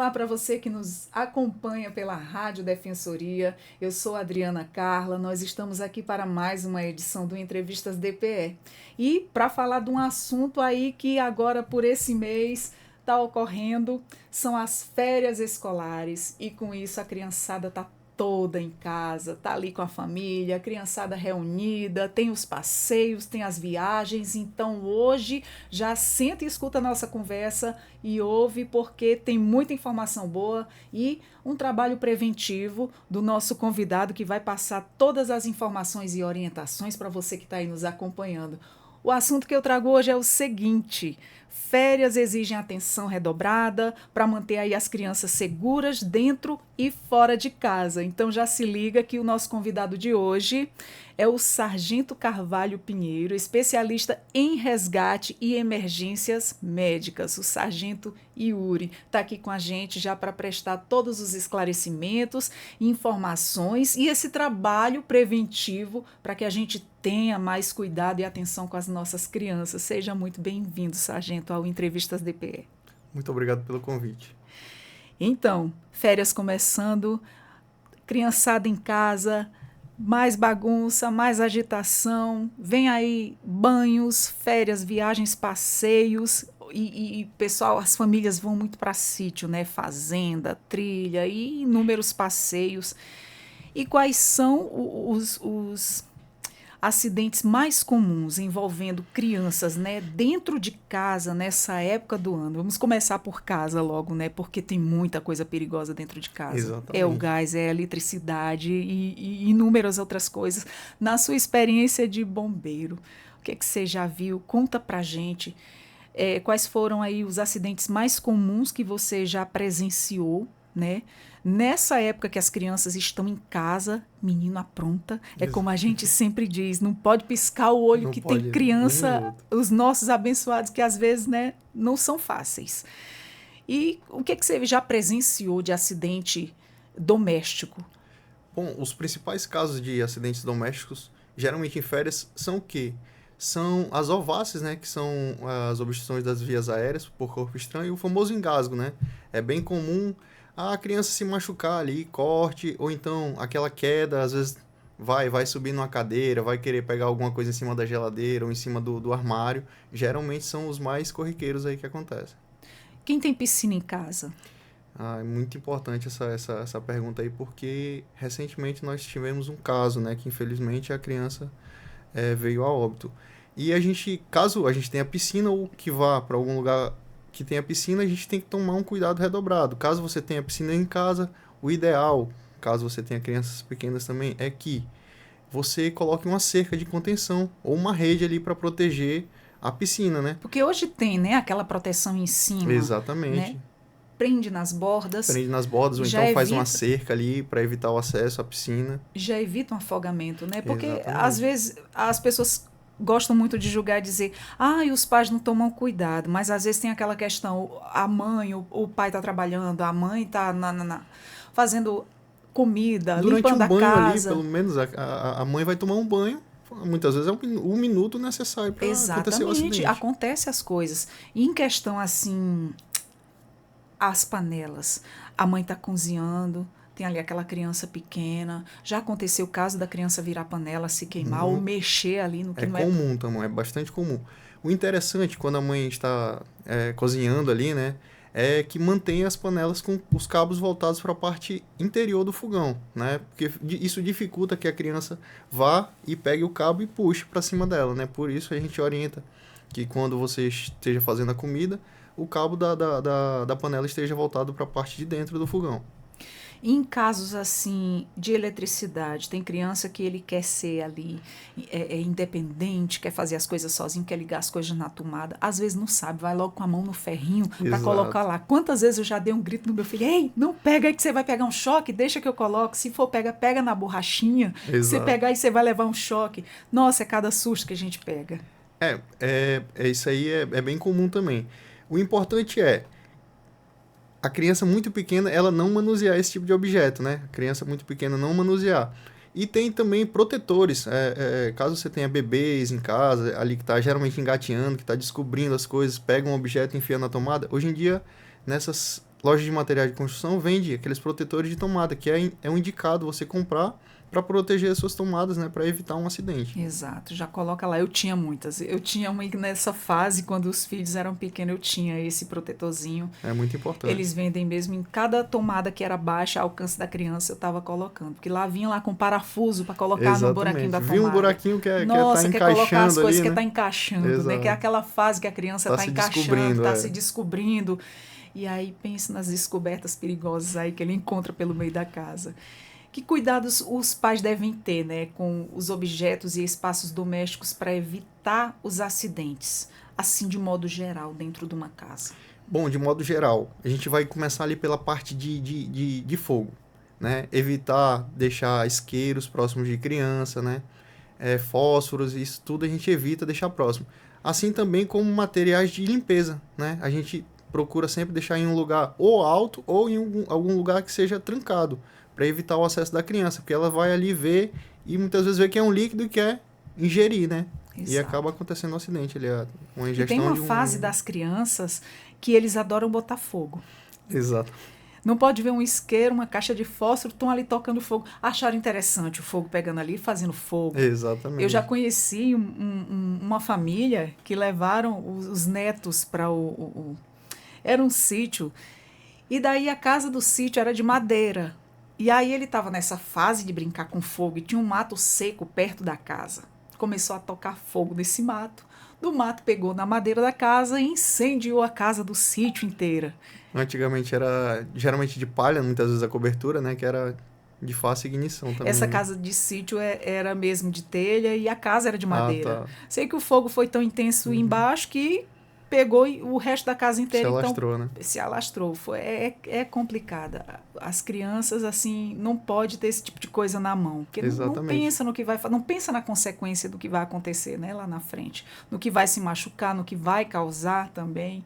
Olá para você que nos acompanha pela Rádio Defensoria. Eu sou Adriana Carla. Nós estamos aqui para mais uma edição do Entrevistas DPE. E para falar de um assunto aí que agora por esse mês está ocorrendo, são as férias escolares. E com isso a criançada está toda em casa, tá ali com a família, a criançada reunida, tem os passeios, tem as viagens. Então hoje já senta e escuta a nossa conversa e ouve, porque tem muita informação boa e um trabalho preventivo do nosso convidado que vai passar todas as informações e orientações para você que está aí nos acompanhando. O assunto que eu trago hoje é o seguinte: férias exigem atenção redobrada para manter aí as crianças seguras dentro e fora de casa. Então já se liga que o nosso convidado de hoje é o Sargento Carvalho Pinheiro, especialista em resgate e emergências médicas. O Sargento Yuri está aqui com a gente já para prestar todos os esclarecimentos, informações e esse trabalho preventivo para que a gente tenha mais cuidado e atenção com as nossas crianças. Seja muito bem-vindo, Sargento, ao Entrevistas DPE. Muito obrigado pelo convite. Então, férias começando, criançada em casa, mais bagunça, mais agitação, vem aí banhos, férias, viagens, passeios e pessoal, as famílias vão muito para sítio, né? Fazenda, trilha e inúmeros passeios. E quais são os acidentes mais comuns envolvendo crianças, né, dentro de casa nessa época do ano? Vamos começar por casa logo, né, porque tem muita coisa perigosa dentro de casa. Exatamente. É o gás, é a eletricidade e inúmeras outras coisas. Na sua experiência de bombeiro, o que você já viu? Conta pra gente quais foram aí os acidentes mais comuns que você já presenciou, né? Nessa época que as crianças estão em casa, menino apronta, é como a gente sempre diz, não pode piscar o olho, Não que pode, tem criança, os nossos abençoados, que às vezes, né, não são fáceis. E o que você já presenciou de acidente doméstico? Bom, os principais casos de acidentes domésticos, geralmente em férias, são o quê? São as OVACs, né, que são as obstruções das vias aéreas por corpo estranho, e o famoso engasgo, né? É bem comum a criança se machucar ali, corte, ou então aquela queda, às vezes vai subir numa cadeira, vai querer pegar alguma coisa em cima da geladeira ou em cima do armário. Geralmente são os mais corriqueiros aí que acontecem. Quem tem piscina em casa? É muito importante essa pergunta aí, porque recentemente nós tivemos um caso, né, que infelizmente a criança veio a óbito. E caso a gente tenha piscina ou que vá para algum lugar que tenha piscina, a gente tem que tomar um cuidado redobrado. Caso você tenha piscina em casa, o ideal, caso você tenha crianças pequenas também, é que você coloque uma cerca de contenção ou uma rede ali para proteger a piscina, né? Porque hoje tem, né, aquela proteção em cima. Exatamente. Né? Prende nas bordas. Prende nas bordas, ou então faz uma cerca ali para evitar o acesso à piscina. Já evita um afogamento, né? Porque Exatamente. às vezes as pessoas gostam muito de julgar e dizer, e os pais não tomam cuidado, mas às vezes tem aquela questão, a mãe, o pai está trabalhando, a mãe está fazendo comida, durante limpando um banho a casa. ali, pelo menos a mãe vai tomar um banho, muitas vezes é um minuto necessário para acontecer o acidente. Exatamente, acontece as coisas. E em questão assim, as panelas, a mãe está cozinhando, tem ali aquela criança pequena. Já aconteceu o caso da criança virar panela, se queimar ou mexer ali no que não é. É comum, Tamu, é bastante comum. O interessante, quando a mãe está cozinhando ali, né, é que mantenha as panelas com os cabos voltados para a parte interior do fogão, né, porque isso dificulta que a criança vá e pegue o cabo e puxe para cima dela, né. Por isso a gente orienta que quando você esteja fazendo a comida, o cabo da panela esteja voltado para a parte de dentro do fogão. E em casos assim de eletricidade, tem criança que ele quer ser ali independente, quer fazer as coisas sozinho, quer ligar as coisas na tomada, às vezes não sabe, vai logo com a mão no ferrinho para colocar lá. Quantas vezes eu já dei um grito no meu filho, ei, não pega aí que você vai pegar um choque, deixa que eu coloco, se for pega na borrachinha, você pegar aí você vai levar um choque. Nossa, é cada susto que a gente pega. Isso aí é bem comum também. O importante é a criança muito pequena, ela não manusear esse tipo de objeto, né? A criança muito pequena não manusear. E tem também protetores. Caso você tenha bebês em casa, ali que está geralmente engateando, que está descobrindo as coisas, pega um objeto e enfia na tomada. Hoje em dia, nessas loja de materiais de construção vende aqueles protetores de tomada, que é um indicado você comprar para proteger as suas tomadas, né, para evitar um acidente. Exato, já coloca lá. Eu tinha muitas. Eu tinha uma nessa fase, quando os filhos eram pequenos, eu tinha esse protetorzinho. É muito importante. Eles vendem mesmo em cada tomada que era baixa, ao alcance da criança, eu estava colocando. Porque lá vinha lá com parafuso para colocar Exatamente. no buraquinho da tomada. Viu um buraquinho que Nossa, tá quer colocar as coisas ali, que né? tá encaixando, Exato. né? Que é aquela fase que a criança tá encaixando, tá se descobrindo. E aí pense nas descobertas perigosas aí que ele encontra pelo meio da casa. Que cuidados os pais devem ter, né, com os objetos e espaços domésticos para evitar os acidentes, assim de modo geral, dentro de uma casa? Bom, de modo geral, a gente vai começar ali pela parte de fogo, né? Evitar deixar isqueiros próximos de criança, né? Fósforos, isso tudo a gente evita deixar próximo. Assim também como materiais de limpeza, né? A gente procura sempre deixar em um lugar ou alto ou em algum lugar que seja trancado, para evitar o acesso da criança, porque ela vai ali ver e muitas vezes vê que é um líquido e quer ingerir, né? Exato. E acaba acontecendo um acidente, uma ingestão. E tem uma fase das crianças que eles adoram botar fogo. Exato. Não pode ver um isqueiro, uma caixa de fósforo, estão ali tocando fogo. Acharam interessante o fogo pegando ali, fazendo fogo. Exatamente. Eu já conheci uma família que levaram os netos para era um sítio, e daí a casa do sítio era de madeira. E aí ele estava nessa fase de brincar com fogo e tinha um mato seco perto da casa. Começou a tocar fogo nesse mato. Do mato pegou na madeira da casa e incendiou a casa do sítio inteira. Antigamente era geralmente de palha, muitas vezes a cobertura, né, que era de fácil ignição também. Essa casa de sítio era mesmo de telha e a casa era de madeira. Tá. Sei que o fogo foi tão intenso embaixo que pegou o resto da casa inteira. Se alastrou, né? Se alastrou. É complicada. As crianças, assim, não pode ter esse tipo de coisa na mão. Porque não pensa no que vai... Não pensa na consequência do que vai acontecer, né, lá na frente. No que vai se machucar, no que vai causar também.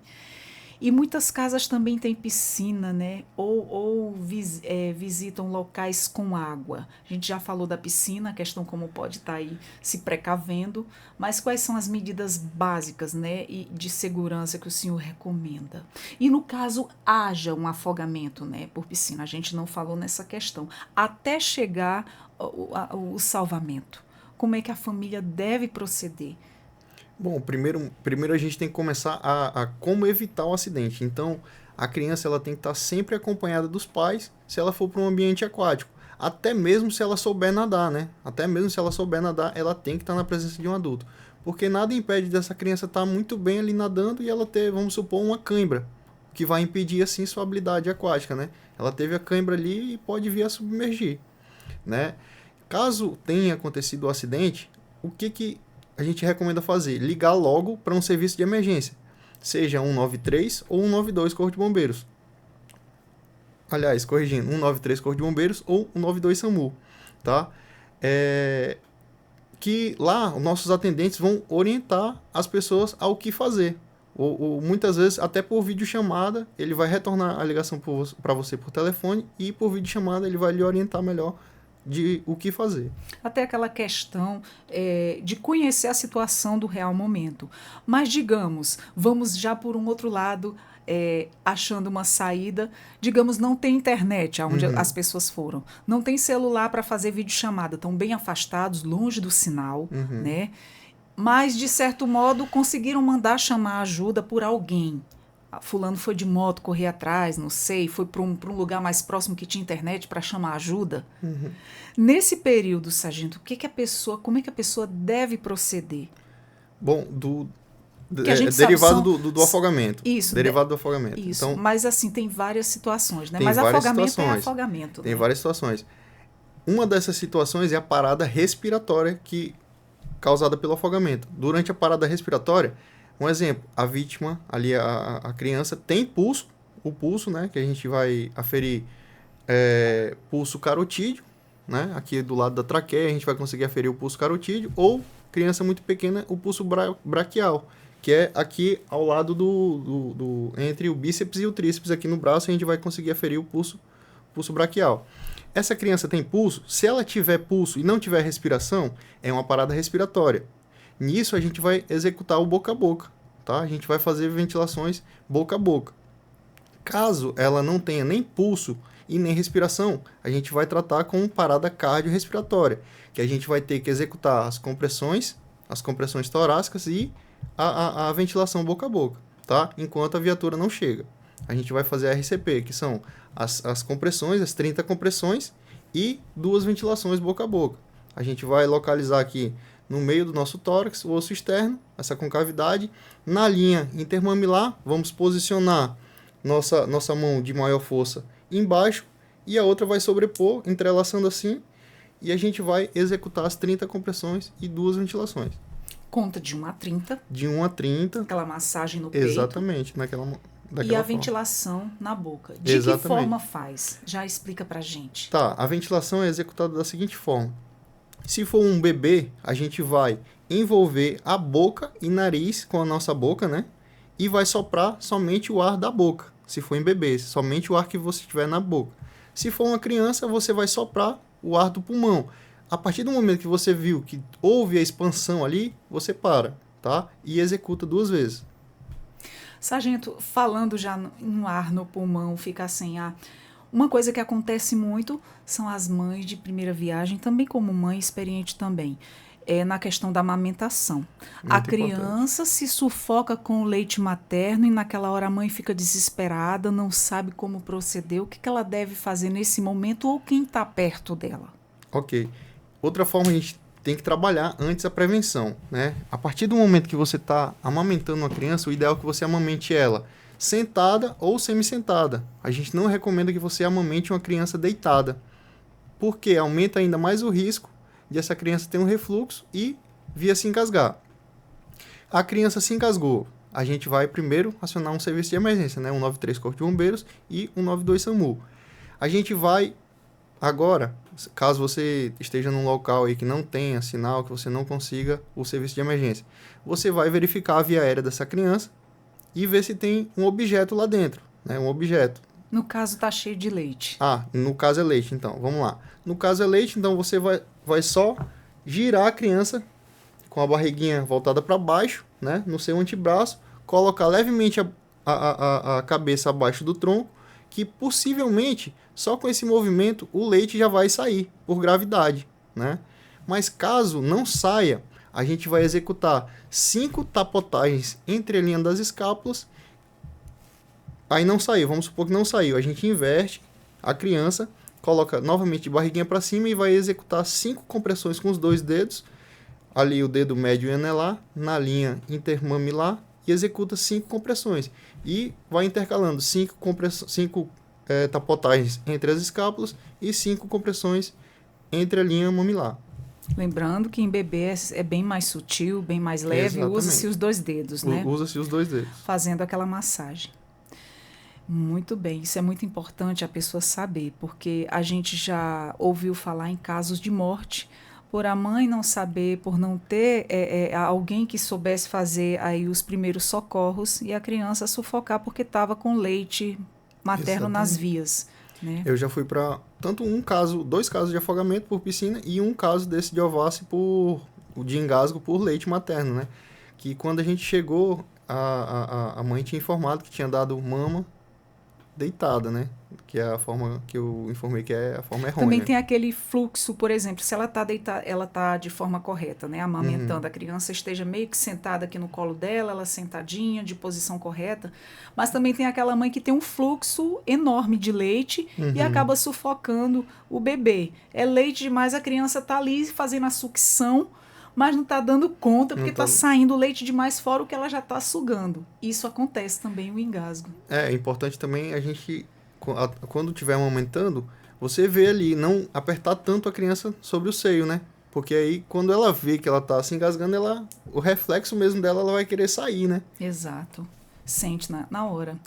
E muitas casas também têm piscina, né? Ou visitam locais com água. A gente já falou da piscina, a questão como pode estar aí se precavendo, mas quais são as medidas básicas, né, e de segurança que o senhor recomenda? E no caso, haja um afogamento, né, por piscina, a gente não falou nessa questão, até chegar o salvamento. Como é que a família deve proceder? Bom, primeiro a gente tem que começar a como evitar o acidente. Então, a criança ela tem que estar sempre acompanhada dos pais se ela for para um ambiente aquático. Até mesmo se ela souber nadar, né? Até mesmo se ela souber nadar, ela tem que estar na presença de um adulto. Porque nada impede dessa criança estar muito bem ali nadando e ela ter, vamos supor, uma cãibra, que vai impedir, assim, sua habilidade aquática, né? Ela teve a cãibra ali e pode vir a submergir, né? Caso tenha acontecido o acidente, o que a gente recomenda fazer? Ligar logo para um serviço de emergência, seja 193 ou 192 Corpo de Bombeiros. Aliás, corrigindo, 193 Corpo de Bombeiros ou 192 SAMU, tá? Que lá os nossos atendentes vão orientar as pessoas ao que fazer. Ou muitas vezes, até por videochamada, ele vai retornar a ligação para você por telefone e por videochamada ele vai lhe orientar melhor de o que fazer. Até aquela questão de conhecer a situação do real momento. Mas, digamos, vamos já por um outro lado, achando uma saída. Digamos, não tem internet onde as pessoas foram. Não tem celular para fazer videochamada. Estão bem afastados, longe do sinal, né? Mas, de certo modo, conseguiram mandar chamar ajuda por alguém. Fulano foi de moto correr atrás, não sei, foi para um lugar mais próximo que tinha internet para chamar ajuda. Nesse período, sargento, como é que a pessoa deve proceder? Bom, derivado do afogamento. Isso. Derivado do afogamento. Isso, então, mas assim, tem várias situações, né? Mas afogamento é afogamento. Tem várias situações. Uma dessas situações é a parada respiratória causada pelo afogamento. Durante a parada respiratória, um exemplo, a vítima, ali a criança, tem pulso, o pulso, né, que a gente vai aferir pulso carotídeo, né, aqui do lado da traqueia a gente vai conseguir aferir o pulso carotídeo, ou criança muito pequena, o pulso braquial, que é aqui ao lado entre o bíceps e o tríceps, aqui no braço a gente vai conseguir aferir o pulso braquial. Essa criança tem pulso, se ela tiver pulso e não tiver respiração, é uma parada respiratória. Nisso a gente vai executar o boca a boca, tá? A gente vai fazer ventilações boca a boca. Caso ela não tenha nem pulso e nem respiração, a gente vai tratar com parada cardiorrespiratória, que a gente vai ter que executar as compressões torácicas e a ventilação boca a boca, tá? Enquanto a viatura não chega. A gente vai fazer a RCP, que são as compressões, as 30 compressões e 2 ventilações boca a boca. A gente vai localizar aqui no meio do nosso tórax o osso externo, essa concavidade. Na linha intermamilar, vamos posicionar nossa mão de maior força embaixo e a outra vai sobrepor, entrelaçando assim, e a gente vai executar as 30 compressões e 2 ventilações. Conta de 1 a 30. De 1 a 30. Aquela massagem no peito. Exatamente, daquela e a forma. Ventilação na boca. De que forma faz? Já explica pra gente. Tá, a ventilação é executada da seguinte forma. Se for um bebê, a gente vai envolver a boca e nariz com a nossa boca, né? E vai soprar somente o ar da boca. Se for em bebê, somente o ar que você tiver na boca. Se for uma criança, você vai soprar o ar do pulmão. A partir do momento que você viu que houve a expansão ali, você para, tá? E executa 2 vezes. Sargento, falando já no ar, no pulmão, ficar sem ar, uma coisa que acontece muito são as mães de primeira viagem, também como mãe experiente também, na questão da amamentação. A criança se sufoca com o leite materno e naquela hora a mãe fica desesperada, não sabe como proceder, o que ela deve fazer nesse momento ou quem está perto dela. Ok. Outra forma, a gente tem que trabalhar antes a prevenção, né? A partir do momento que você está amamentando uma criança, o ideal é que você amamente ela sentada ou semi-sentada. A gente não recomenda que você amamente uma criança deitada, porque aumenta ainda mais o risco de essa criança ter um refluxo e vir a se engasgar. A criança se engasgou, a gente vai primeiro acionar um serviço de emergência, né? 193 Corpo de Bombeiros e 192 SAMU. A gente vai agora, caso você esteja num local aí que não tenha sinal, que você não consiga o serviço de emergência, você vai verificar a via aérea dessa criança e ver se tem um objeto lá dentro, né? Um objeto. No caso, está cheio de leite. No caso é leite, então. Vamos lá. No caso é leite, então você vai só girar a criança com a barriguinha voltada para baixo, né? No seu antebraço, colocar levemente a cabeça abaixo do tronco, que possivelmente, só com esse movimento, o leite já vai sair por gravidade, né? Mas caso não saia, a gente vai executar 5 tapotagens entre a linha das escápulas. Aí não saiu, vamos supor que não saiu. A gente inverte a criança, coloca novamente de barriguinha para cima e vai executar 5 compressões com os 2 dedos, ali o dedo médio e anelar, na linha intermamilar, e executa 5 compressões. E vai intercalando 5 tapotagens entre as escápulas e 5 compressões entre a linha mamilar. Lembrando que em bebê é bem mais sutil, bem mais leve, usa-se os 2 dedos, né? Usa-se os 2 dedos. Fazendo aquela massagem. Muito bem, isso é muito importante a pessoa saber, porque a gente já ouviu falar em casos de morte por a mãe não saber, por não ter alguém que soubesse fazer aí os primeiros socorros e a criança sufocar porque estava com leite materno nas vias. Né? Eu já fui para tanto 2 casos de afogamento por piscina e um caso desse de ováceo de engasgo por leite materno, né? Que quando a gente chegou, a mãe tinha informado que tinha dado mama deitada, né? Que é a forma que eu informei que é a forma errônea. Também tem aquele fluxo, por exemplo, se ela está deitada, ela está de forma correta, né? Amamentando, a criança esteja meio que sentada aqui no colo dela, ela sentadinha, de posição correta, mas também tem aquela mãe que tem um fluxo enorme de leite e acaba sufocando o bebê. É leite demais, a criança está ali fazendo a sucção, mas não está dando conta, porque está saindo leite demais fora o que ela já está sugando. Isso acontece também, o engasgo. É importante também a gente, quando estiver amamentando, você vê ali, não apertar tanto a criança sobre o seio, né? Porque aí, quando ela vê que ela está se engasgando, o reflexo mesmo dela, ela vai querer sair, né? Exato. Sente na hora.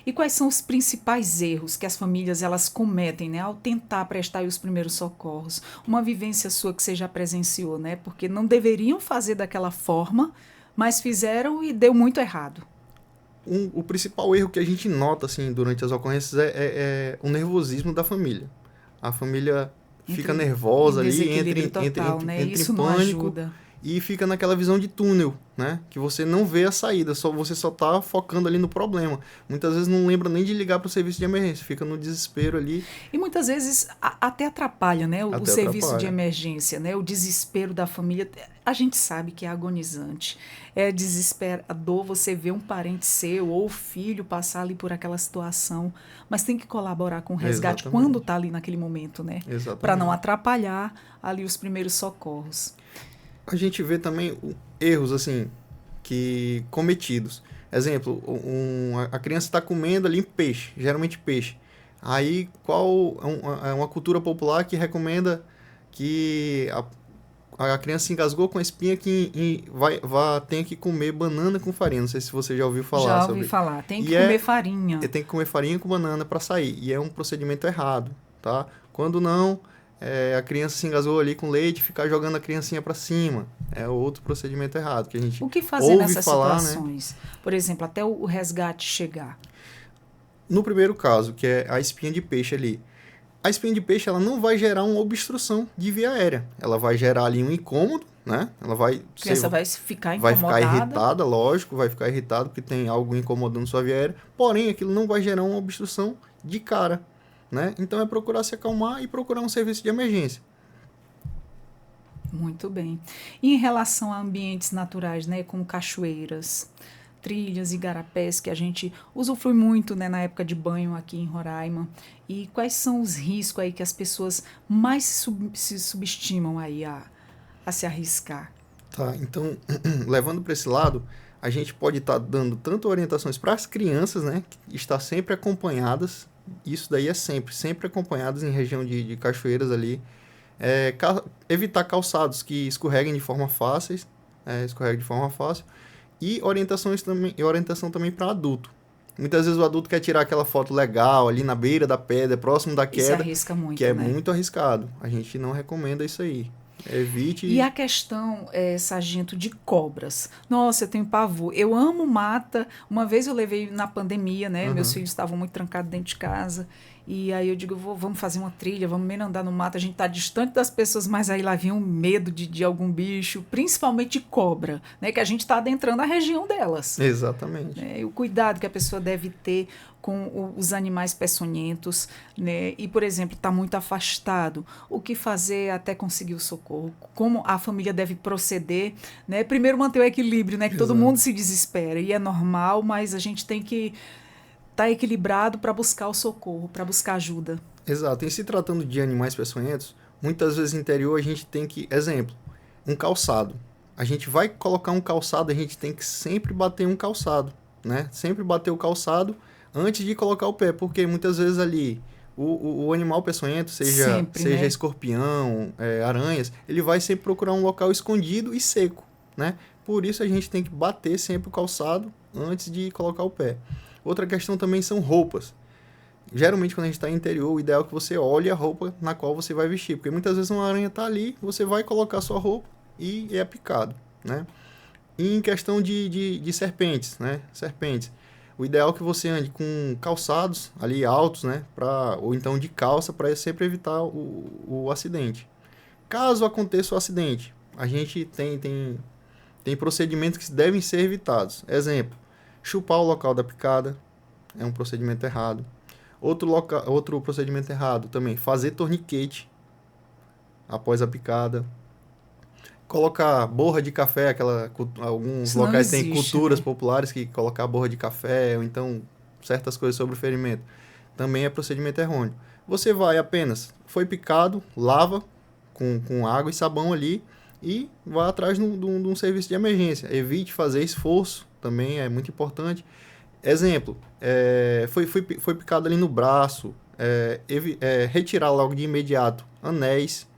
E quais são os principais erros que as famílias elas cometem, né, ao tentar prestar os primeiros socorros? Uma vivência sua que você já presenciou, né? Porque não deveriam fazer daquela forma, mas fizeram e deu muito errado. O principal erro que a gente nota assim, durante as ocorrências é o nervosismo da família. A família fica nervosa ali, entra em né? pânico. Isso não ajuda. e fica naquela visão de túnel, né? Que você não vê a saída, você só está focando ali no problema. Muitas vezes não lembra nem de ligar para o serviço de emergência, fica no desespero ali. E muitas vezes até atrapalha, né, o serviço de emergência, né? O desespero da família. A gente sabe que é agonizante, é desesperador você ver um parente seu ou filho passar ali por aquela situação, mas tem que colaborar com o resgate quando está ali naquele momento, né? Para não atrapalhar ali os primeiros socorros. A gente vê também erros assim que cometidos. Exemplo, a criança está comendo ali peixe, geralmente peixe. Aí é uma cultura popular que recomenda que a criança se engasgou com a espinha que tem que comer banana com farinha. Não sei se você já ouviu falar. Já ouvi falar. Tem que comer farinha. Tem que comer farinha com banana para sair. E é um procedimento errado, tá? Quando não, a criança se engasgou ali com leite e ficar jogando a criancinha para cima. É outro procedimento errado que a gente ouve falar. O que fazer nessas situações? Né? Por exemplo, até o resgate chegar. No primeiro caso, que é a espinha de peixe ali. A espinha de peixe ela não vai gerar uma obstrução de via aérea. Ela vai gerar ali um incômodo, né? A criança vai ficar incomodada. Vai ficar irritada, lógico, vai ficar irritada porque tem algo incomodando sua via aérea. Porém, aquilo não vai gerar uma obstrução de cara, né? Então é procurar se acalmar e procurar um serviço de emergência. Muito bem. E em relação a ambientes naturais, né, como cachoeiras, trilhas, igarapés, que a gente usufrui muito, né, na época de banho aqui em Roraima. E quais são os riscos aí que as pessoas mais se subestimam aí a se arriscar? Tá, então, levando para esse lado, a gente pode estar dando tanto orientações para as crianças, né, que estar sempre acompanhadas, isso daí é sempre acompanhadas em região de cachoeiras ali, evitar calçados que escorreguem de forma fácil, e orientação também para adulto. Muitas vezes o adulto quer tirar aquela foto legal ali na beira da pedra, próximo da queda, se arrisca muito, que é muito arriscado. A gente não recomenda isso aí. Evite. E a questão, sargento, de cobras. Nossa, eu tenho pavor. Eu amo mata. Uma vez eu levei na pandemia, né? Uhum. Meus filhos estavam muito trancados dentro de casa. E aí eu digo, vamos fazer uma trilha, vamos meio andar no mato. A gente tá distante das pessoas, mas aí lá vinha um medo de algum bicho, principalmente de cobra, né? Que a gente está adentrando a região delas. Exatamente. E o cuidado que a pessoa deve ter com os animais peçonhentos, né? E, por exemplo, está muito afastado. O que fazer até conseguir o socorro? Como a família deve proceder, né? Primeiro manter o equilíbrio, né? Que todo mundo se desespera. E é normal, mas a gente tem que estar equilibrado para buscar o socorro, para buscar ajuda. Exato. E se tratando de animais peçonhentos, muitas vezes no interior a gente tem que... Exemplo, um calçado. A gente vai colocar um calçado, a gente tem que sempre bater um calçado, né? Sempre bater o calçado antes de colocar o pé, porque muitas vezes ali o animal peçonhento, seja né? Escorpião, aranhas, ele vai sempre procurar um local escondido e seco, né? Por isso a gente tem que bater sempre o calçado antes de colocar o pé. Outra questão também são roupas. Geralmente quando a gente está no interior, o ideal é que você olhe a roupa na qual você vai vestir, porque muitas vezes uma aranha está ali, você vai colocar a sua roupa e é picado, né? E em questão de serpentes, né? Serpentes. O ideal é que você ande com calçados ali altos, né? Ou então de calça, para sempre evitar o acidente. Caso aconteça o acidente, a gente tem procedimentos que devem ser evitados. Exemplo, chupar o local da picada é um procedimento errado. Outro procedimento errado também, fazer torniquete após a picada. Colocar borra de café, alguns isso locais existe, têm culturas, né? populares que colocar borra de café, ou então certas coisas sobre o ferimento. Também é procedimento errôneo. Você foi picado, lava com água e sabão ali e vai atrás de um serviço de emergência. Evite fazer esforço, também é muito importante. Exemplo, foi picado ali no braço, retirar logo de imediato anéis,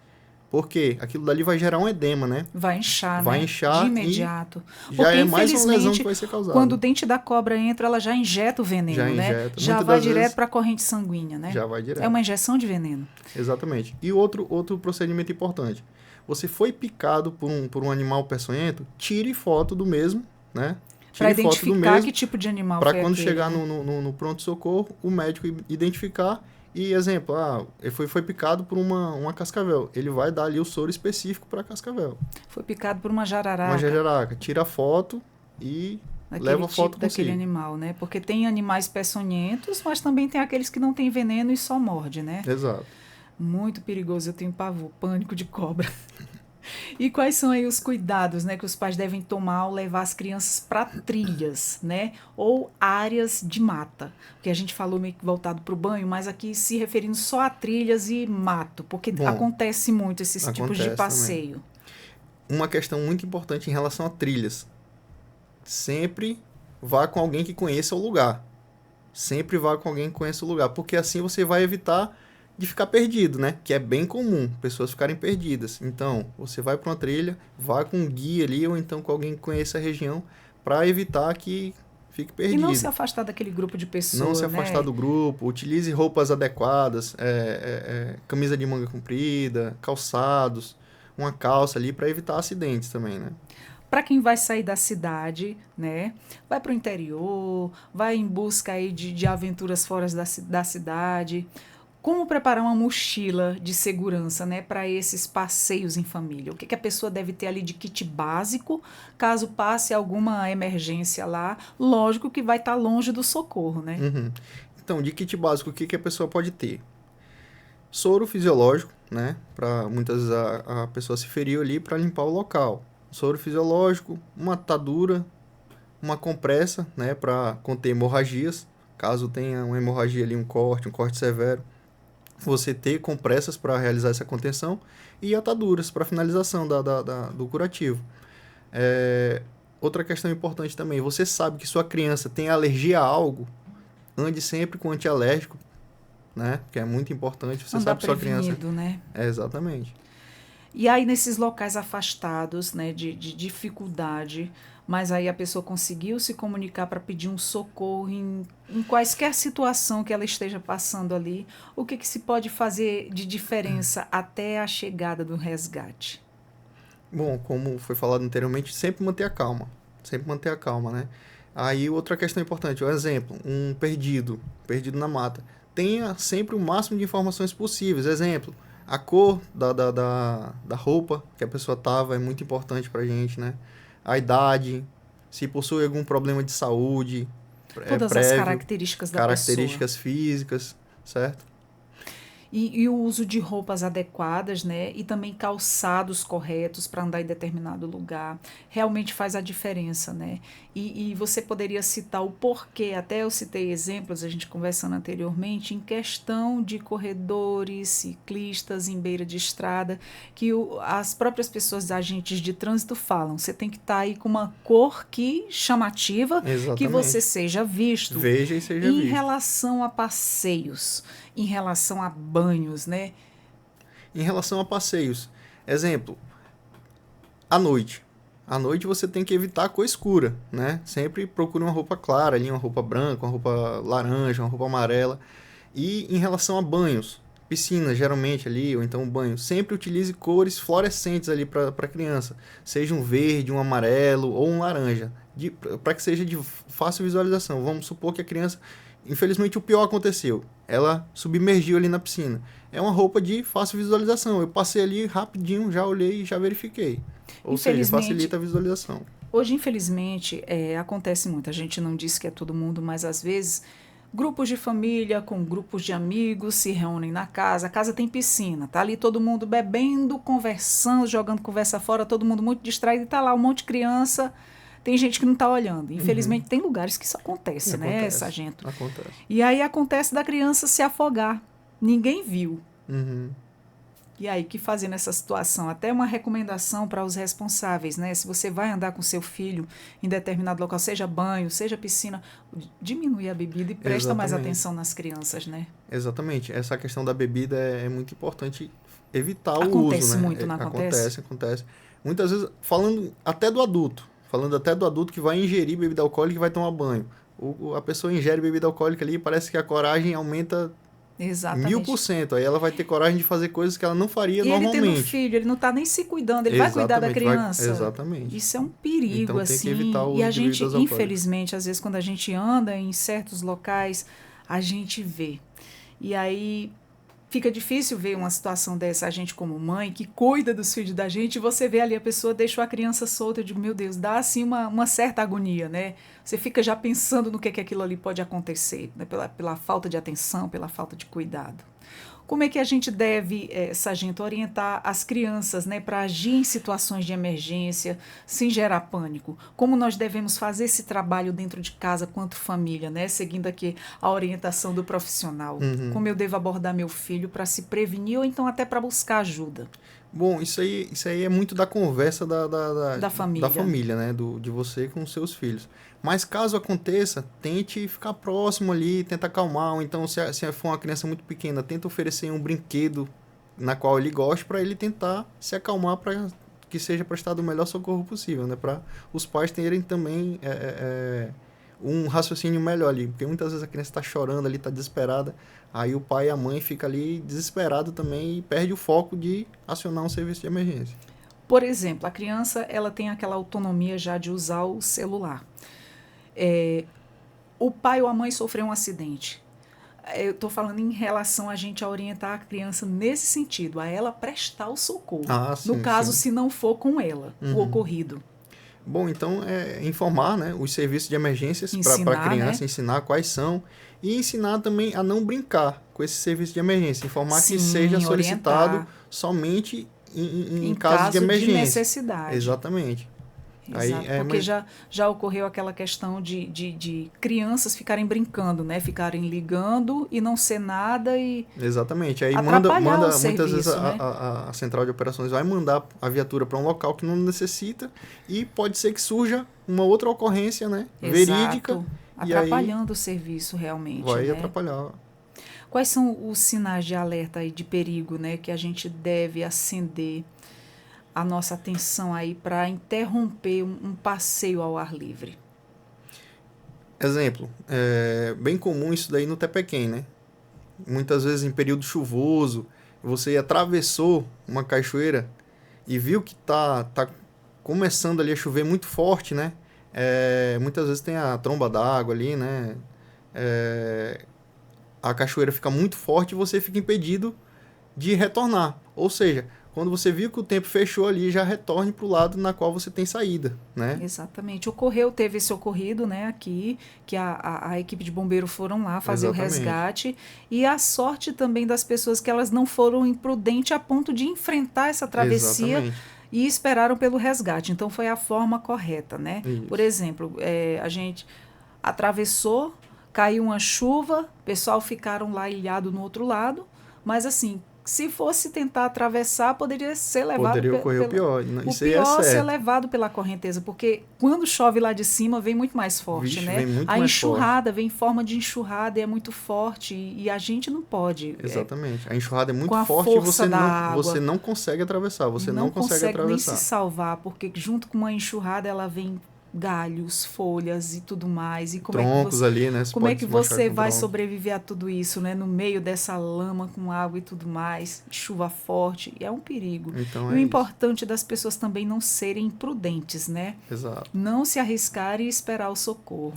porque aquilo dali vai gerar um edema, né? Vai inchar, vai né? Inchar de imediato. Já porque, é mais uma lesão que vai ser causada. Quando o dente da cobra entra, ela já injeta o veneno, né? Já vai direto para a corrente sanguínea, né? Já vai direto. É uma injeção de veneno. Exatamente. E outro procedimento importante. Você foi picado por um animal peçonhento, tire foto do mesmo, né? Para identificar que tipo de animal foi aquele. Para quando chegar né? no pronto-socorro, o médico identificar E exemplo, ele foi picado por uma cascavel. Ele vai dar ali o soro específico para cascavel. Foi picado por uma jararaca. Uma jararaca. Tira a foto e leva a foto tipo daquele consigo. animal, né? Porque tem animais peçonhentos, mas também tem aqueles que não têm veneno e só morde, né? Exato. Muito perigoso, eu tenho pavor, pânico de cobra. E quais são aí os cuidados, né, que os pais devem tomar ao levar as crianças para trilhas, né, ou áreas de mata? Porque a gente falou meio que voltado para o banho, mas aqui se referindo só a trilhas e mato, porque acontece muito esses tipos de passeio. Também. Uma questão muito importante em relação a trilhas. Sempre vá com alguém que conheça o lugar. Sempre vá com alguém que conheça o lugar, porque assim você vai evitar de ficar perdido, né? Que é bem comum, pessoas ficarem perdidas. Então, você vai para uma trilha, vá com um guia ali, ou então com alguém que conheça a região, para evitar que fique perdido. E não se afastar daquele grupo de pessoas, não se afastar do grupo, utilize roupas adequadas, camisa de manga comprida, calçados, uma calça ali, para evitar acidentes também, né? Para quem vai sair da cidade, né? Vai para o interior, vai em busca aí de aventuras fora da cidade. Como preparar uma mochila de segurança, né, para esses passeios em família? O que a pessoa deve ter ali de kit básico, caso passe alguma emergência lá? Lógico que vai estar longe do socorro, né? Uhum. Então, de kit básico, o que a pessoa pode ter? Soro fisiológico, né, para muitas vezes a pessoa se feriu ali para limpar o local. Soro fisiológico, uma atadura, uma compressa, né, para conter hemorragias. Caso tenha uma hemorragia ali, um corte severo, você ter compressas para realizar essa contenção e ataduras para finalização do curativo. Outra questão importante também, você sabe que sua criança tem alergia a algo, ande sempre com antialérgico, né? Que é muito importante, você sabe que sua criança... né? Exatamente. E aí nesses locais afastados, né, de dificuldade, mas aí a pessoa conseguiu se comunicar para pedir um socorro em quaisquer situação que ela esteja passando ali, o que se pode fazer de diferença até a chegada do resgate? Bom, como foi falado anteriormente, sempre manter a calma. Sempre manter a calma, né? Aí outra questão importante, um exemplo, um perdido na mata. Tenha sempre o máximo de informações possíveis. Exemplo, a cor da roupa que a pessoa tava é muito importante pra gente, né? A idade, se possui algum problema de saúde, todas prévio, as características da características físicas, certo? E o uso de roupas adequadas, né? E também calçados corretos para andar em determinado lugar. Realmente faz a diferença, né? E você poderia citar o porquê, até eu citei exemplos, a gente conversando anteriormente, em questão de corredores, ciclistas em beira de estrada, que as próprias pessoas, agentes de trânsito falam, você tem que estar aí com uma cor chamativa, Exatamente. que você seja visto. Veja e seja visto. Em relação a passeios, em relação a banhos, né? Em relação a passeios, exemplo, à noite. À noite você tem que evitar a cor escura, né? Sempre procure uma roupa clara ali, uma roupa branca, uma roupa laranja, uma roupa amarela. E em relação a banhos, piscina geralmente ali, ou então banho, sempre utilize cores fluorescentes ali para a criança. Seja um verde, um amarelo ou um laranja, para que seja de fácil visualização. Vamos supor que a criança... Infelizmente, o pior aconteceu. Ela submergiu ali na piscina. É uma roupa de fácil visualização. Eu passei ali rapidinho, já olhei e já verifiquei. Ou seja, facilita a visualização. Hoje, infelizmente, acontece muito. A gente não diz que é todo mundo, mas às vezes grupos de família com grupos de amigos se reúnem na casa. A casa tem piscina. Tá ali todo mundo bebendo, conversando, jogando conversa fora. Todo mundo muito distraído. E tá lá um monte de criança... Tem gente que não está olhando. Infelizmente, tem lugares que isso acontece, né, sargento? Acontece. E aí acontece da criança se afogar. Ninguém viu. E aí, o que fazer nessa situação? Até uma recomendação para os responsáveis, né? Se você vai andar com seu filho em determinado local, seja banho, seja piscina, diminui a bebida e presta mais atenção nas crianças, né? Exatamente. Essa questão da bebida é muito importante evitar o uso, né? Acontece muito, não acontece? Acontece. Muitas vezes, falando até do adulto que vai ingerir bebida alcoólica e vai tomar banho. A pessoa ingere bebida alcoólica ali e parece que a coragem aumenta 1000%. Aí ela vai ter coragem de fazer coisas que ela não faria normalmente. Ele tendo filho, ele não está nem se cuidando, ele vai cuidar da criança. Exatamente. Isso é um perigo, então, assim. Tem que evitar o uso e a gente, de infelizmente, às vezes quando a gente anda em certos locais, a gente vê. E aí fica difícil ver uma situação dessa, a gente como mãe, que cuida dos filhos da gente, e você vê ali a pessoa deixou a criança solta, eu digo, meu Deus, dá assim uma certa agonia, né? Você fica já pensando no que aquilo ali pode acontecer, né? Pela falta de atenção, pela falta de cuidado. Como é que a gente deve, sargento, orientar as crianças, né, para agir em situações de emergência, sem gerar pânico? Como nós devemos fazer esse trabalho dentro de casa quanto família, né, seguindo aqui a orientação do profissional? Como eu devo abordar meu filho para se prevenir ou então até para buscar ajuda? Bom, isso aí é muito da conversa Da família. Da família, né? De você com os seus filhos. Mas caso aconteça, tente ficar próximo ali, tenta acalmar. Ou então, se for uma criança muito pequena, tenta oferecer um brinquedo na qual ele goste para ele tentar se acalmar para que seja prestado o melhor socorro possível, né? Para os pais terem também um raciocínio melhor ali. Porque muitas vezes a criança está chorando ali, está desesperada. Aí o pai e a mãe ficam ali desesperados também e perde o foco de acionar um serviço de emergência. Por exemplo, a criança ela tem aquela autonomia já de usar o celular. O pai ou a mãe sofreu um acidente. Eu estou falando em relação a gente a orientar a criança nesse sentido, a ela prestar o socorro. Sim, no caso, sim. se não for com ela, o ocorrido. Bom, então informar, né, os serviços de emergências para a criança, né? ensinar quais são e ensinar também a não brincar com esse serviço de emergência. Informar Sim, que seja solicitado orientar. somente em caso de emergência. De necessidade. Exatamente. Exato, Aí, porque já ocorreu aquela questão de crianças ficarem brincando, né? Ficarem ligando e não ser nada e exatamente. Aí atrapalhar manda o serviço, muitas vezes né? a central de operações vai mandar a viatura para um local que não necessita e pode ser que surja uma outra ocorrência, né? Exato. Verídica. Atrapalhando o serviço realmente. Vai né? atrapalhar. Quais são os sinais de alerta e de perigo, né? Que a gente deve acender a nossa atenção aí para interromper um passeio ao ar livre? Exemplo, bem comum isso daí no Tepequém, né? Muitas vezes em período chuvoso, você atravessou uma cachoeira e viu que tá começando ali a chover muito forte, né? Muitas vezes tem a tromba d'água ali, né? A cachoeira fica muito forte e você fica impedido de retornar. Ou seja, quando você viu que o tempo fechou ali, já retorne para o lado na qual você tem saída, né? Exatamente. Teve esse ocorrido, né, aqui, que a equipe de bombeiro foram lá fazer Exatamente. o resgate. E a sorte também das pessoas que elas não foram imprudentes a ponto de enfrentar essa travessia. Exatamente. E esperaram pelo resgate. Então, foi a forma correta, né? Isso. Por exemplo, a gente atravessou, caiu uma chuva, o pessoal ficaram lá ilhado no outro lado, mas assim, se fosse tentar atravessar, poderia ser levado... Poderia ocorrer o pior. Isso o pior aí ser levado pela correnteza, porque quando chove lá de cima, vem muito mais forte, né? Vem muito a mais enxurrada vem em forma de enxurrada e é muito forte, e a gente não pode... Exatamente. A enxurrada é muito com a forte e força da água, você não consegue atravessar. Você não consegue atravessar. nem se salvar, porque junto com uma enxurrada ela vem galhos, folhas e tudo mais. E como troncos ali, né? Como é que você vai sobreviver a tudo isso, né? No meio dessa lama com água e tudo mais, chuva forte, e é um perigo. Então, e o importante das pessoas também não serem imprudentes, né? Exato. Não se arriscarem e esperar o socorro.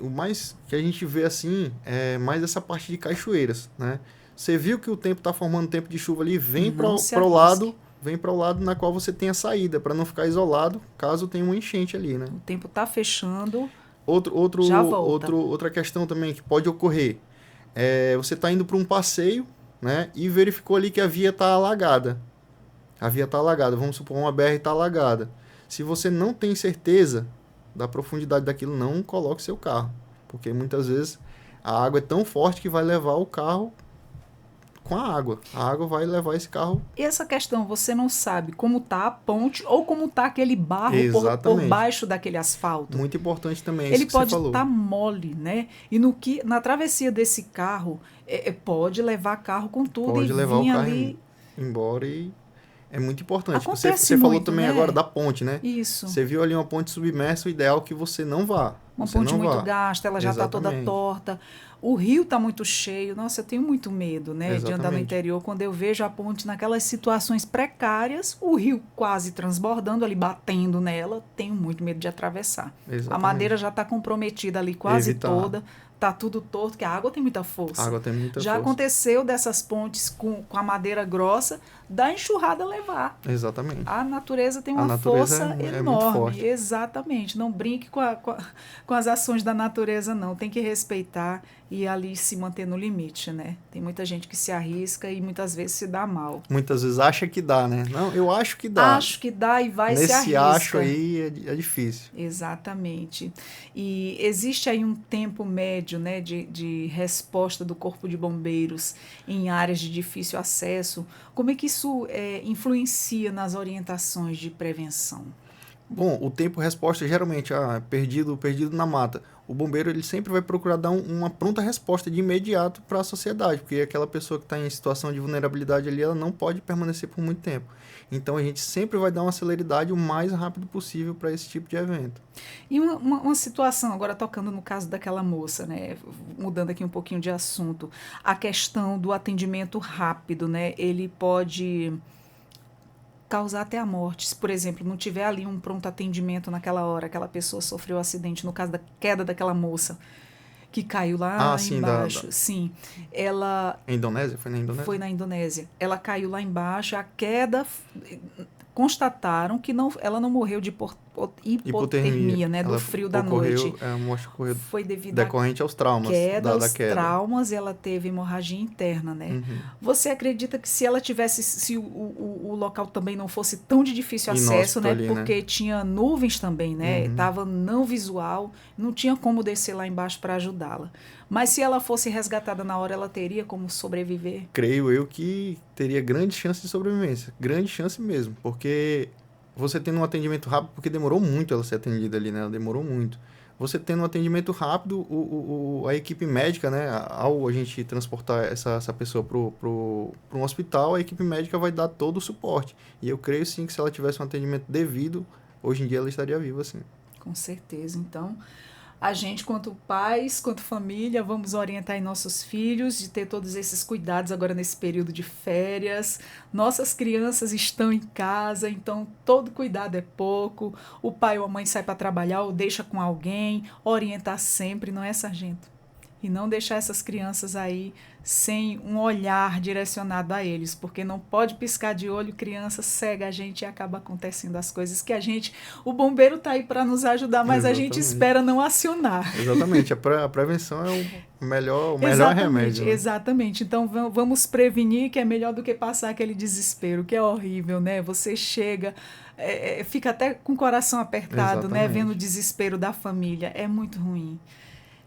O mais que a gente vê assim é mais essa parte de cachoeiras, né? Você viu que o tempo está formando tempo de chuva ali, vem para o lado... Vem para o lado na qual você tem a saída, para não ficar isolado, caso tenha uma enchente ali, né? O tempo está fechando, outra questão também que pode ocorrer. Você está indo para um passeio, né? E verificou ali que a via está alagada. A via está alagada. Vamos supor, uma BR está alagada. Se você não tem certeza da profundidade daquilo, não coloque seu carro. Porque muitas vezes a água é tão forte que vai levar o carro com a água. A água vai levar esse carro... E essa questão, você não sabe como está a ponte ou como está aquele barro por baixo daquele asfalto. Muito importante também ele isso que você falou. Ele pode estar mole, né? E na travessia desse carro, pode levar carro com tudo pode e levar vir o carro ali... embora e... É muito importante. Acontece você falou muito, também né? agora da ponte, né? Isso. Você viu ali uma ponte submersa, o ideal é que você não vá. Uma você ponte não muito vá. gasta, ela já está toda Exatamente. torta. O rio está muito cheio. Nossa, eu tenho muito medo, né, de andar no Exatamente. interior. Quando eu vejo a ponte naquelas situações precárias, o rio quase transbordando ali, batendo nela, tenho muito medo de atravessar. A madeira Exatamente. já está comprometida ali quase Evitar. toda, tá tudo torto, porque a água tem muita A força. água tem muita Já força. aconteceu dessas pontes com a madeira grossa, da enxurrada levar. Exatamente. A natureza tem A uma natureza força é muito enorme, forte. exatamente. Não brinque com as ações da natureza, não. Tem que respeitar e ali se manter no limite, né? Tem muita gente que se arrisca e muitas vezes se dá mal. Muitas vezes acha que dá, né? Não, eu acho que dá. Acho que dá e vai se Nesse acho arrisca. aí é difícil. Exatamente. E existe aí um tempo médio, né, de resposta do Corpo de Bombeiros em áreas de difícil acesso. Como é que isso influencia nas orientações de prevenção? Bom, o tempo-resposta geralmente, perdido na mata. O bombeiro ele sempre vai procurar dar uma pronta resposta de imediato para a sociedade, porque aquela pessoa que está em situação de vulnerabilidade ali, ela não pode permanecer por muito tempo. Então a gente sempre vai dar uma celeridade o mais rápido possível para esse tipo de evento. E uma situação, agora tocando no caso daquela moça, né, mudando aqui um pouquinho de assunto, a questão do atendimento rápido, né, ele pode causar até a morte. Se, por exemplo, não tiver ali um pronto atendimento naquela hora, aquela pessoa sofreu um acidente, no caso da queda daquela moça que caiu Ah, lá sim, embaixo. Sim, ela Indonésia? Foi na Indonésia? foi na Indonésia. Ela caiu lá embaixo, a queda constataram que não, ela não morreu de Hipotermia. hipotermia, né, do Ela frio da ocorreu, noite. a morte ocorreu Foi devido à decorrente aos traumas queda, da os queda. traumas, e ela teve hemorragia interna, né? Uhum. Você acredita que se ela tivesse, se o local também não fosse tão de difícil acesso, Inóspito né? ali, né? Porque tinha nuvens também, né? Uhum. Tava não visual, não tinha como descer lá embaixo para ajudá-la. Mas se ela fosse resgatada na hora, ela teria como sobreviver? Creio eu que teria grande chance de sobrevivência. Grande chance mesmo, porque você tendo um atendimento rápido, porque demorou muito ela ser atendida ali, né? Ela demorou muito. Você tendo um atendimento rápido, a equipe médica, né? Ao a gente transportar essa pessoa para um hospital, a equipe médica vai dar todo o suporte. E eu creio sim que se ela tivesse um atendimento devido, hoje em dia ela estaria viva, sim. Com certeza. Então, a gente, quanto pais, quanto família, vamos orientar em nossos filhos de ter todos esses cuidados agora nesse período de férias. Nossas crianças estão em casa, então todo cuidado é pouco. O pai ou a mãe sai para trabalhar ou deixa com alguém, orientar sempre, não é, sargento? E não deixar essas crianças aí sem um olhar direcionado a eles, porque não pode piscar de olho, criança cega a gente e acaba acontecendo as coisas que a gente, o bombeiro tá aí para nos ajudar, mas a gente Exatamente. espera não acionar. Exatamente. A prevenção é o melhor Exatamente, remédio, né? exatamente. Então vamos prevenir, que é melhor do que passar aquele desespero, que é horrível, né? Você chega, fica até com o coração apertado, né? Vendo o Exatamente. desespero da família. É muito ruim.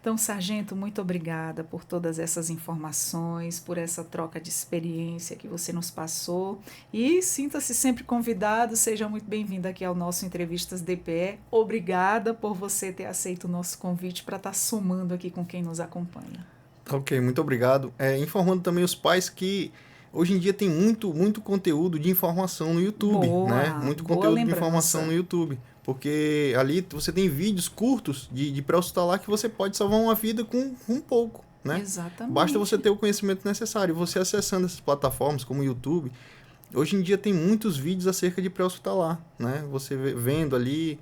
Então, sargento, muito obrigada por todas essas informações, por essa troca de experiência que você nos passou. E sinta-se sempre convidado, seja muito bem-vindo aqui ao nosso Entrevistas DPE. Obrigada por você ter aceito o nosso convite para estar somando aqui com quem nos acompanha. Ok, muito obrigado. Informando também os pais que hoje em dia tem muito conteúdo de informação no YouTube, né? Muito Boa conteúdo de lembrança. informação no YouTube. Porque ali você tem vídeos curtos de pré-hospitalar que você pode salvar uma vida com um pouco, né? Exatamente. Basta você ter o conhecimento necessário. Você acessando essas plataformas como o YouTube, hoje em dia tem muitos vídeos acerca de pré-hospitalar, né? Você vendo ali,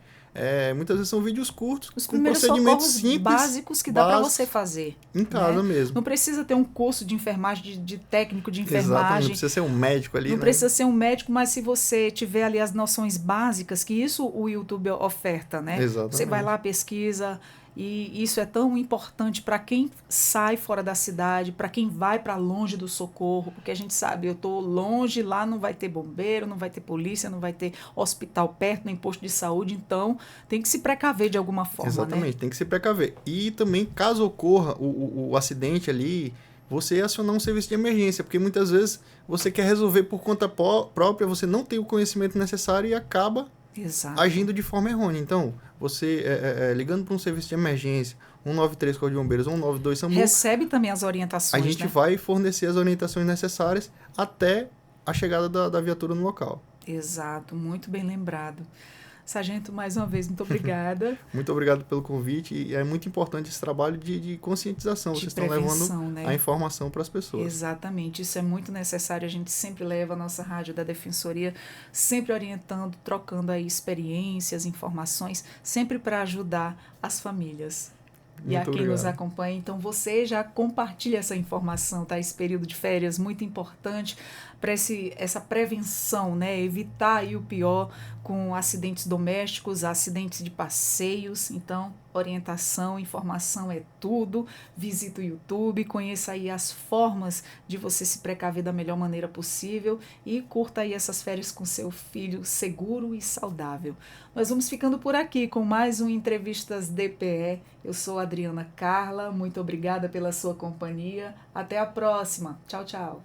muitas vezes são vídeos curtos, Os com primeiros procedimentos socorros simples, básicos que dá para você fazer. em casa né? mesmo. Não precisa ter um curso de enfermagem, de técnico de Exatamente, enfermagem. não precisa ser um médico ali, Não né? precisa ser um médico, mas se você tiver ali as noções básicas, que isso o YouTube oferta, né? Exatamente. Você vai lá, pesquisa, e isso é tão importante para quem sai fora da cidade, para quem vai para longe do socorro, porque a gente sabe, eu estou longe, lá não vai ter bombeiro, não vai ter polícia, não vai ter hospital perto, nem posto de saúde, então tem que se precaver de alguma forma, Exatamente, né? tem que se precaver. E também, caso ocorra o acidente ali, você acionar um serviço de emergência, porque muitas vezes você quer resolver por conta própria, você não tem o conhecimento necessário e acaba Exato. agindo de forma errônea. Então, você ligando para um serviço de emergência, 193 Corpo de Bombeiros, 192 SAMU, recebe também as orientações, a gente né? vai fornecer as orientações necessárias até a chegada da viatura no local. Exato, muito bem lembrado. Sargento, mais uma vez, muito obrigada. Muito obrigado pelo convite. E é muito importante esse trabalho de conscientização. Vocês estão levando, né, a informação para as pessoas. Exatamente. Isso é muito necessário. A gente sempre leva a nossa rádio da Defensoria, sempre orientando, trocando aí experiências, informações, sempre para ajudar as famílias. E a quem nos acompanha. Então, você já compartilha essa informação, tá? Esse período de férias, muito importante para essa prevenção, né? Evitar aí o pior com acidentes domésticos, acidentes de passeios. Então, orientação, informação é tudo. Visita o YouTube, conheça aí as formas de você se precaver da melhor maneira possível e curta aí essas férias com seu filho seguro e saudável. Nós vamos ficando por aqui com mais um Entrevistas DPE. Eu sou a Adriana Carla, muito obrigada pela sua companhia. Até a próxima. Tchau, tchau.